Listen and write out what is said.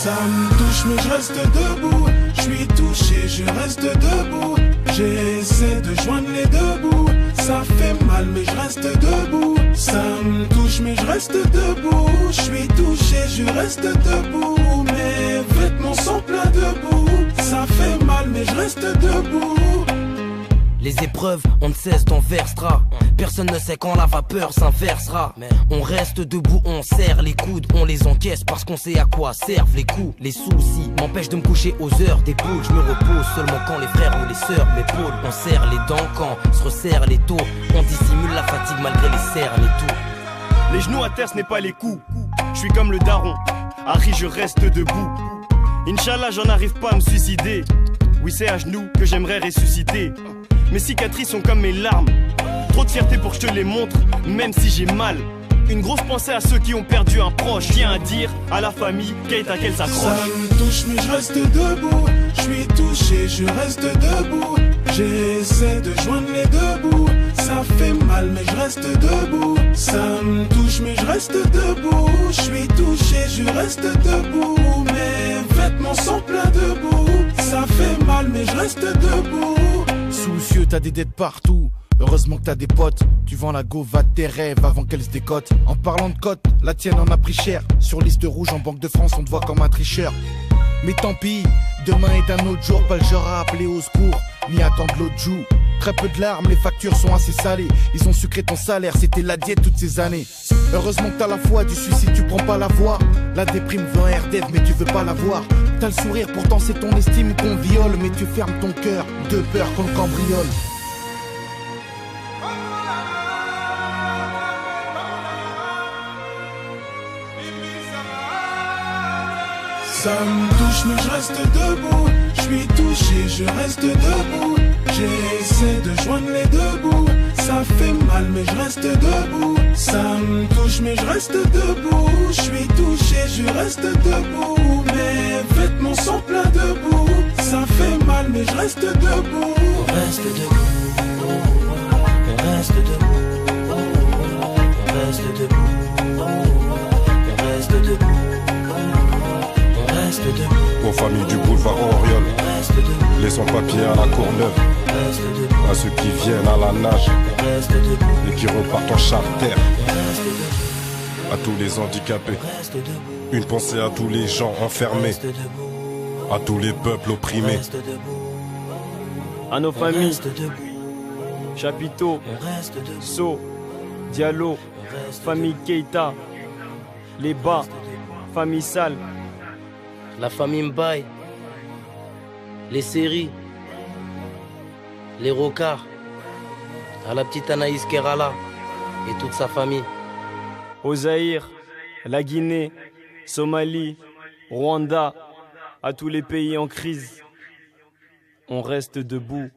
Ça me touche mais je reste debout. Je suis touché, je reste debout. J'essaie de joindre les deux bouts. Ça fait mal mais je reste debout. Ça me touche mais je reste debout. Je suis touché, je reste debout. Mes vêtements sont pleins de boue. Ça fait mal mais je reste debout. Les épreuves, on ne cesse d'en versera. Personne ne sait quand la vapeur s'inversera. On reste debout, on serre les coudes, on les encaisse parce qu'on sait à quoi servent les coups. Les soucis m'empêchent de me coucher aux heures des poules. Je me repose seulement quand les frères ou les sœurs m'épaulent. On serre les dents quand se resserrent les taux. On dissimule la fatigue malgré les cernes et tout. Les genoux à terre ce n'est pas les coups. Je suis comme le daron, Harry je reste debout. Inch'Allah j'en arrive pas à me suicider. Oui c'est à genoux que j'aimerais ressusciter. Mes cicatrices sont comme mes larmes. Trop de fierté pour que je te les montre, même si j'ai mal. Une grosse pensée à ceux qui ont perdu un proche. Tiens à dire à la famille Keita qu'elle s'accroche. Ça me touche mais je reste debout. Je suis touché, je reste debout. J'essaie de joindre les deux bouts. Ça fait mal mais je reste debout. Ça me touche mais je reste debout. Je suis touché, je reste debout. Mes vêtements sont pleins de boue. Ça fait mal mais je reste debout. Soucieux, t'as des dettes partout. Heureusement que t'as des potes. Tu vends la go, va de tes rêves avant qu'elle se décote. En parlant de cote, la tienne en a pris cher. Sur liste rouge en Banque de France, on te voit comme un tricheur. Mais tant pis, demain est un autre jour. Pas le genre à appeler au secours, ni attendre l'autre joue. Très peu de larmes, les factures sont assez salées. Ils ont sucré ton salaire, c'était la diète toutes ces années. Heureusement que t'as la foi, du suicide tu prends pas la voie. La déprime veut un RDF mais tu veux pas la voir. T'as le sourire, pourtant c'est ton estime qu'on viole. Mais tu fermes ton cœur, de peur qu'on le cambriole. Ça me touche mais je reste debout. Je suis touché, je reste debout. J'essaie de joindre les deux bouts. Ça fait mal mais je reste debout. Ça me touche mais je reste debout. Je suis touché, je reste debout. Mes vêtements sont pleins de boue. Ça fait mal mais je reste debout. On reste debout. On reste debout. On reste debout. On reste debout. Aux familles du boulevard Oriol, les sans-papiers à la Courneuve, à ceux qui viennent à la nage et qui repartent en charter, à tous les handicapés, une pensée à tous les gens enfermés, à tous les peuples opprimés, à nos familles, Chapiteau, So, Diallo, famille Keita, les Bas, famille Sale, la famille Mbaye, les séries, les Rocards, à la petite Anaïs Kerala et toute sa famille. au Zaïre, la Guinée, Somalie, Rwanda, à tous les pays en crise. On reste debout.